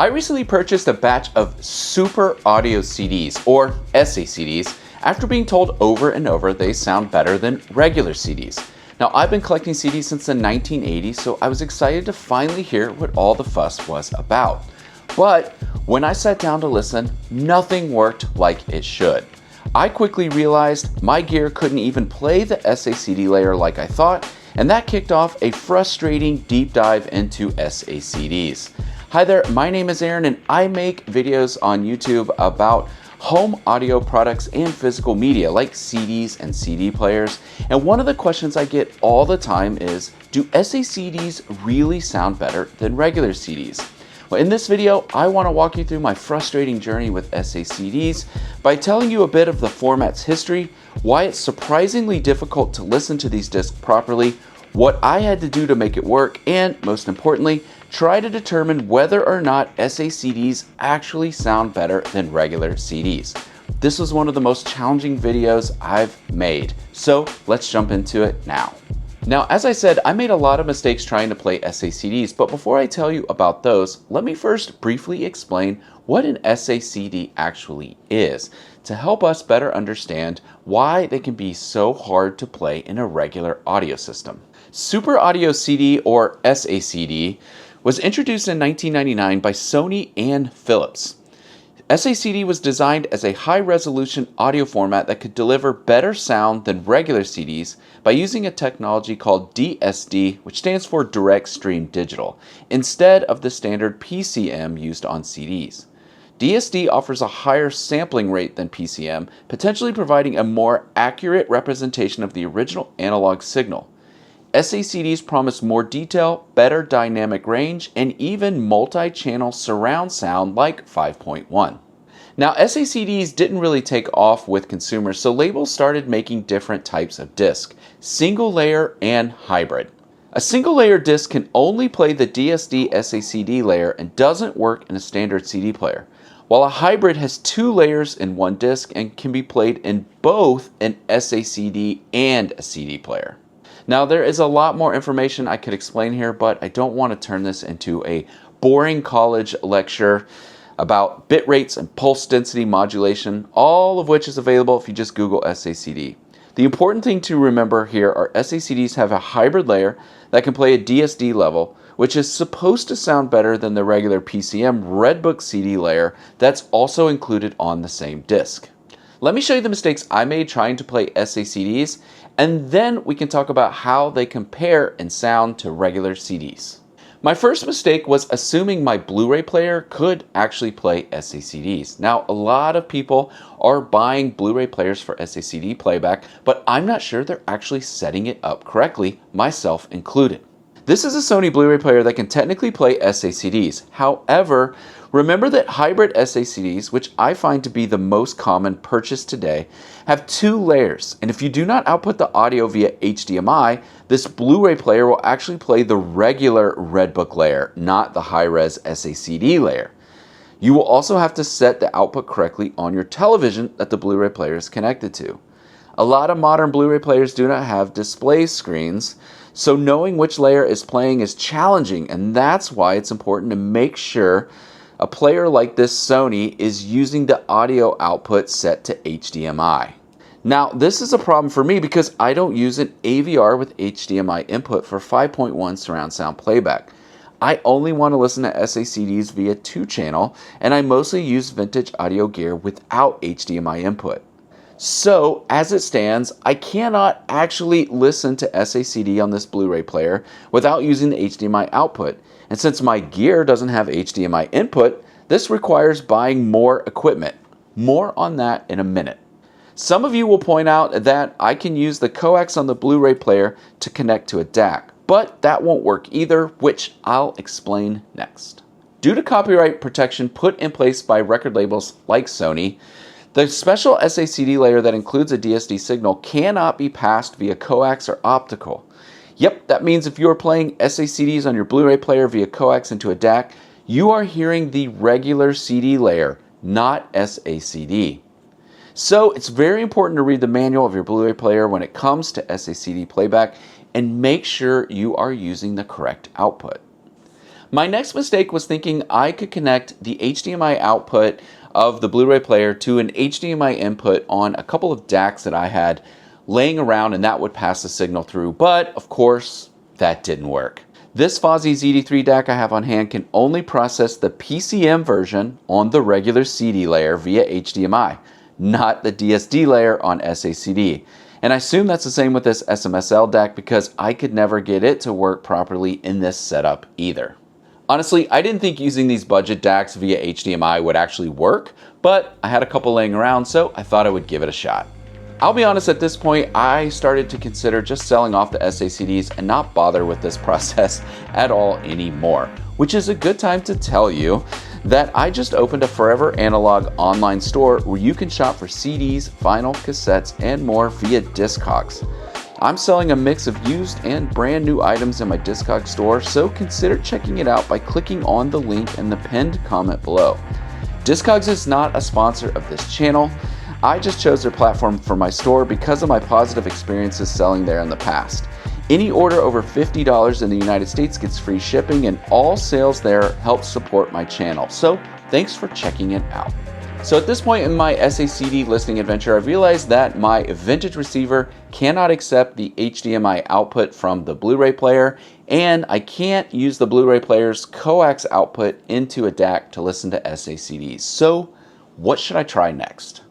I recently purchased a batch of Super Audio CDs, or SACDs, after being told over and over they sound better than regular CDs. Now, I've been collecting CDs since the 1980s, so I was excited to finally hear what all the fuss was about. But when I sat down to listen, nothing worked like it should. I quickly realized my gear couldn't even play the SACD layer like I thought, and that kicked off a frustrating deep dive into SACDs. Hi there, my name is Aaron and I make videos on YouTube about home audio products and physical media like CDs and CD players. And one of the questions I get all the time is, do SACDs really sound better than regular CDs? Well, in this video, I want to walk you through my frustrating journey with SACDs by telling you a bit of the format's history, why it's surprisingly difficult to listen to these discs properly, what I had to do to make it work, and most importantly, try to determine whether or not SACDs actually sound better than regular CDs. This was one of the most challenging videos I've made, so let's jump into it now. Now, as I said, I made a lot of mistakes trying to play SACDs, but before I tell you about those, let me first briefly explain what an SACD actually is to help us better understand why they can be so hard to play in a regular audio system. Super Audio CD, or SACD, was introduced in 1999 by Sony and Philips. SACD was designed as a high-resolution audio format that could deliver better sound than regular CDs by using a technology called DSD, which stands for Direct Stream Digital, instead of the standard PCM used on CDs. DSD offers a higher sampling rate than PCM, potentially providing a more accurate representation of the original analog signal. SACDs promise more detail, better dynamic range, and even multi-channel surround sound like 5.1. Now, SACDs didn't really take off with consumers, so labels started making different types of disc: single layer and hybrid. A single layer disc can only play the DSD SACD layer and doesn't work in a standard CD player, while a hybrid has two layers in one disc and can be played in both an SACD and a CD player. Now, there is a lot more information I could explain here, but I don't want to turn this into a boring college lecture about bit rates and pulse density modulation, all of which is available if you just Google SACD. The important thing to remember here are SACDs have a hybrid layer that can play a DSD level, which is supposed to sound better than the regular PCM redbook CD layer that's also included on the same disc. Let me show you the mistakes I made trying to play SACDs, and then we can talk about how they compare in sound to regular CDs. My first mistake was assuming my Blu-ray player could actually play SACDs. Now, a lot of people are buying Blu-ray players for SACD playback, but I'm not sure they're actually setting it up correctly, myself included. This is a Sony Blu-ray player that can technically play SACDs. However, remember that hybrid SACDs, which I find to be the most common purchased today, have two layers. And if you do not output the audio via HDMI, this Blu-ray player will actually play the regular redbook layer, not the high-res SACD layer. You will also have to set the output correctly on your television that the Blu-ray player is connected to. A lot of modern Blu-ray players do not have display screens, so knowing which layer is playing is challenging, and that's why it's important to make sure a player like this Sony is using the audio output set to HDMI. Now, this is a problem for me because I don't use an AVR with HDMI input for 5.1 surround sound playback. I only want to listen to SACDs via 2-channel, and I mostly use vintage audio gear without HDMI input. So, as it stands, I cannot actually listen to SACD on this Blu-ray player without using the HDMI output. And since my gear doesn't have HDMI input, this requires buying more equipment. More on that in a minute. Some of you will point out that I can use the coax on the Blu-ray player to connect to a DAC, but that won't work either, which I'll explain next. Due to copyright protection put in place by record labels like Sony, the special SACD layer that includes a DSD signal cannot be passed via coax or optical. Yep, that means if you are playing SACDs on your Blu-ray player via coax into a DAC, you are hearing the regular CD layer, not SACD. So it's very important to read the manual of your Blu-ray player when it comes to SACD playback and make sure you are using the correct output. My next mistake was thinking I could connect the HDMI output of the Blu-ray player to an HDMI input on a couple of DACs that I had laying around, and that would pass the signal through, but of course that didn't work. This Fozzy ZD3 DAC I have on hand can only process the PCM version on the regular CD layer via HDMI, not the DSD layer on SACD. And I assume that's the same with this SMSL DAC because I could never get it to work properly in this setup either. Honestly, I didn't think using these budget DACs via HDMI would actually work, but I had a couple laying around, so I thought I would give it a shot. I'll be honest, at this point, I started to consider just selling off the SACDs and not bother with this process at all anymore, which is a good time to tell you that I just opened a Forever Analog online store where you can shop for CDs, vinyl, cassettes, and more via Discox. I'm selling a mix of used and brand new items in my Discox store, so consider checking it out by clicking on the link in the pinned comment below. Discogs is not a sponsor of this channel. I just chose their platform for my store because of my positive experiences selling there in the past. Any order over $50 in the United States gets free shipping, and all sales there help support my channel. So thanks for checking it out. So at this point in my SACD listening adventure, I've realized that my vintage receiver cannot accept the HDMI output from the Blu-ray player, and I can't use the Blu-ray player's coax output into a DAC to listen to SACDs. So what should I try next?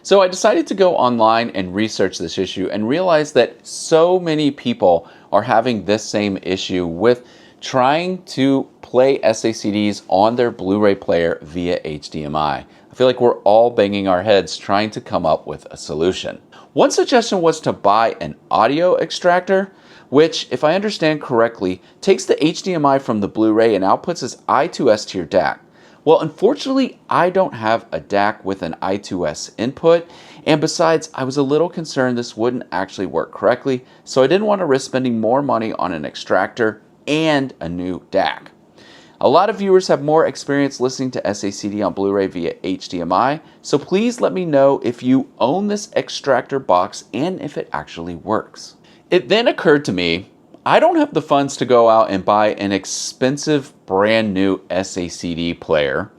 So I decided to go online and research this issue and realized that so many people are having this same issue with trying to play SACDs on their Blu-ray player via HDMI. I feel like we're all banging our heads trying to come up with a solution. One suggestion was to buy an audio extractor, which, if I understand correctly, takes the HDMI from the Blu-ray and outputs as I2S to your DAC. Well, unfortunately, I don't have a DAC with an I2S input, and besides, I was a little concerned this wouldn't actually work correctly, so I didn't want to risk spending more money on an extractor and a new DAC. A lot of viewers have more experience listening to SACD on Blu-ray via HDMI, so please let me know if you own this extractor box and if it actually works. It then occurred to me, I don't have the funds to go out and buy an expensive brand new SACD player,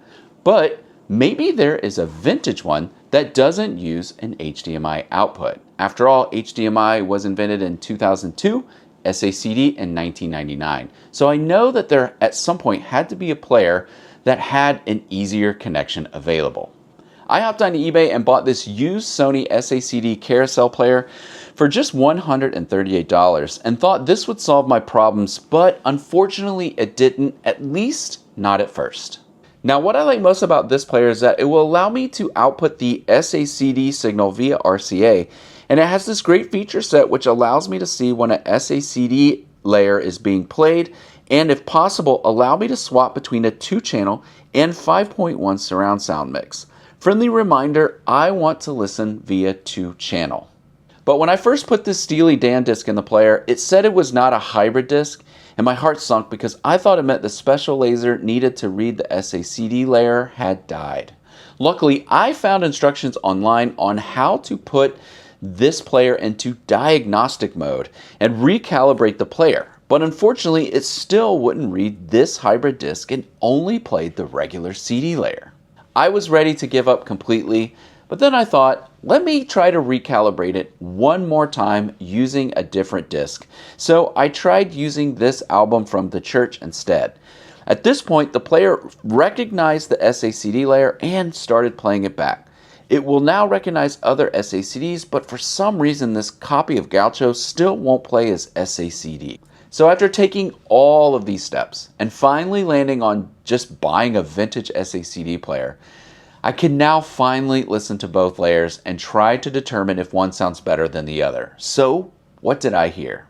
but maybe there is a vintage one that doesn't use an HDMI output. After all, HDMI was invented in 2002, SACD in 1999. So I know that there at some point had to be a player that had an easier connection available. I hopped on eBay and bought this used Sony SACD carousel player for just $138 and thought this would solve my problems, but unfortunately it didn't, at least not at first. Now, what I like most about this player is that it will allow me to output the SACD signal via RCA, and it has this great feature set which allows me to see when a SACD layer is being played, and if possible, allow me to swap between a 2-channel and 5.1 surround sound mix. Friendly reminder, I want to listen via 2-channel. But when I first put this Steely Dan disc in the player, it said it was not a hybrid disc, and my heart sunk because I thought it meant the special laser needed to read the SACD layer had died. Luckily, I found instructions online on how to put this player into diagnostic mode and recalibrate the player. But unfortunately, it still wouldn't read this hybrid disc and only played the regular CD layer. I was ready to give up completely, but then I thought, let me try to recalibrate it one more time using a different disc. So I tried using this album from the church instead. At this point, the player recognized the SACD layer and started playing it back. It will now recognize other SACDs, but for some reason this copy of Gaucho still won't play as SACD. So after taking all of these steps and finally landing on just buying a vintage SACD player, I can now finally listen to both layers and try to determine if one sounds better than the other. So what did I hear?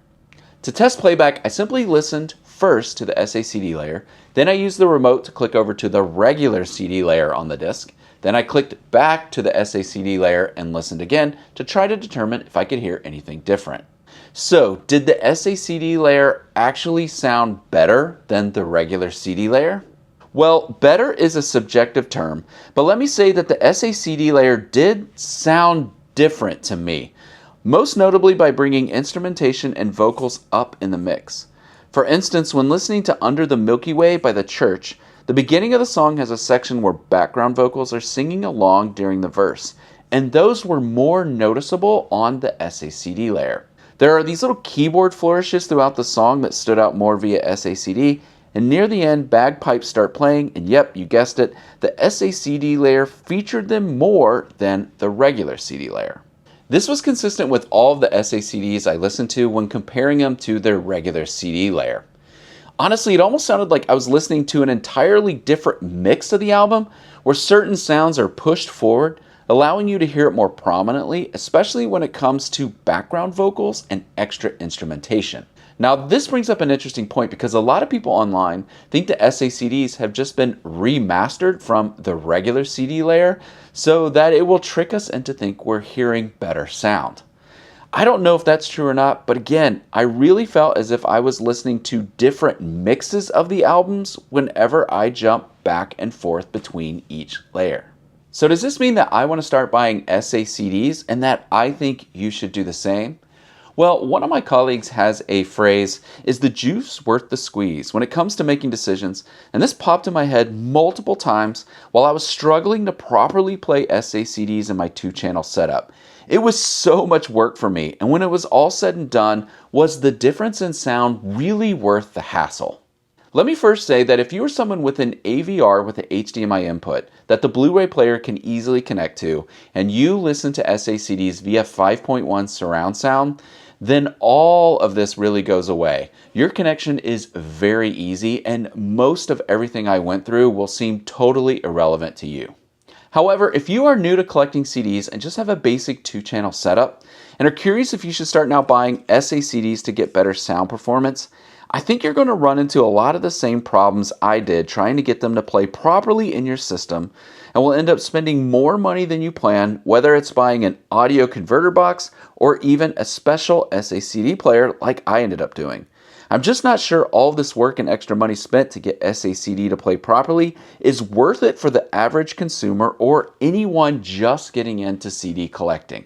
To test playback, I simply listened first to the SACD layer, then I used the remote to click over to the regular CD layer on the disc, then I clicked back to the SACD layer and listened again to try to determine if I could hear anything different. So, did the SACD layer actually sound better than the regular CD layer? Well, better is a subjective term, but let me say that the SACD layer did sound different to me, most notably by bringing instrumentation and vocals up in the mix. For instance, when listening to Under the Milky Way by The Church, the beginning of the song has a section where background vocals are singing along during the verse, and those were more noticeable on the SACD layer. There are these little keyboard flourishes throughout the song that stood out more via SACD, and near the end, bagpipes start playing, and yep, you guessed it, the SACD layer featured them more than the regular CD layer. This was consistent with all of the SACDs I listened to when comparing them to their regular CD layer. Honestly, it almost sounded like I was listening to an entirely different mix of the album, where certain sounds are pushed forward, allowing you to hear it more prominently, especially when it comes to background vocals and extra instrumentation. Now, this brings up an interesting point because a lot of people online think the SACDs have just been remastered from the regular CD layer so that it will trick us into think we're hearing better sound. I don't know if that's true or not, but again, I really felt as if I was listening to different mixes of the albums whenever I jump back and forth between each layer. So does this mean that I want to start buying SACDs and that I think you should do the same? Well, one of my colleagues has a phrase, "Is the juice worth the squeeze?" when it comes to making decisions, and this popped in my head multiple times while I was struggling to properly play SACDs in my 2-channel setup. It was so much work for me, and when it was all said and done, was the difference in sound really worth the hassle? Let me first say that if you are someone with an AVR with an HDMI input that the Blu-ray player can easily connect to, and you listen to SACDs via 5.1 surround sound, then all of this really goes away. Your connection is very easy, and most of everything I went through will seem totally irrelevant to you. However, if you are new to collecting CDs and just have a basic 2-channel setup, and are curious if you should start now buying SACDs to get better sound performance, I think you're going to run into a lot of the same problems I did trying to get them to play properly in your system, and will end up spending more money than you plan, whether it's buying an audio converter box or even a special SACD player like I ended up doing. I'm just not sure all of this work and extra money spent to get SACD to play properly is worth it for the average consumer or anyone just getting into CD collecting.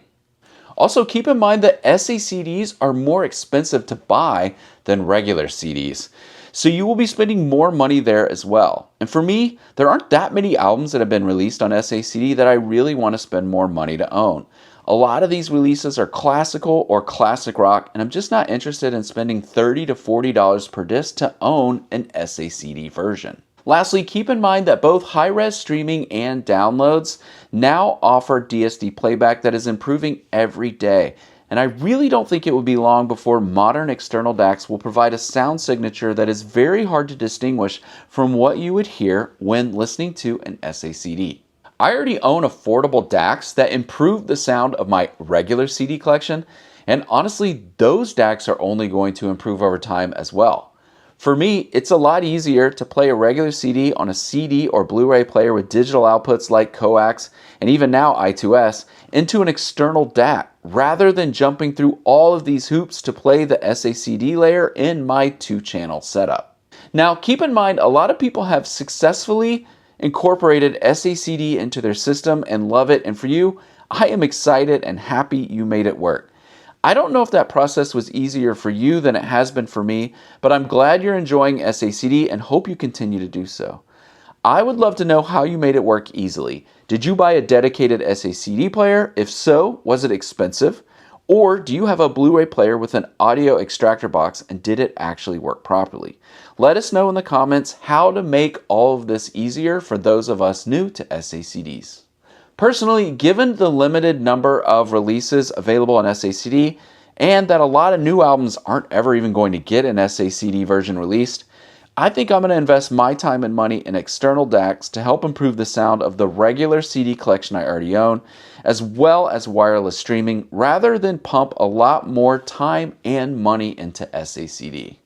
Also, keep in mind that SACDs are more expensive to buy than regular CDs, so you will be spending more money there as well. And for me, there aren't that many albums that have been released on SACD that I really want to spend more money to own. A lot of these releases are classical or classic rock, and I'm just not interested in spending $30 to $40 per disc to own an SACD version. Lastly, keep in mind that both high-res streaming and downloads now offer DSD playback that is improving every day. And I really don't think it will be long before modern external DACs will provide a sound signature that is very hard to distinguish from what you would hear when listening to an SACD. I already own affordable DACs that improve the sound of my regular CD collection, and honestly, those DACs are only going to improve over time as well. For me, it's a lot easier to play a regular CD on a CD or Blu-ray player with digital outputs like coax and even now I2S into an external DAC rather than jumping through all of these hoops to play the SACD layer in my 2-channel setup. Now, keep in mind, a lot of people have successfully incorporated SACD into their system and love it, and for you, I am excited and happy you made it work. I don't know if that process was easier for you than it has been for me, but I'm glad you're enjoying SACD and hope you continue to do so. I would love to know how you made it work easily. Did you buy a dedicated SACD player? If so, was it expensive? Or do you have a Blu-ray player with an audio extractor box and did it actually work properly? Let us know in the comments how to make all of this easier for those of us new to SACDs. Personally, given the limited number of releases available on SACD and that a lot of new albums aren't ever even going to get an SACD version released, I think I'm going to invest my time and money in external DACs to help improve the sound of the regular CD collection I already own, as well as wireless streaming, rather than pump a lot more time and money into SACD.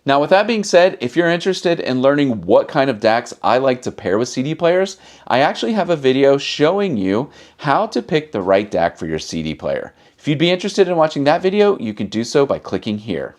Now, with that being said, if you're interested in learning what kind of DACs I like to pair with CD players, I actually have a video showing you how to pick the right DAC for your CD player. If you'd be interested in watching that video, you can do so by clicking here.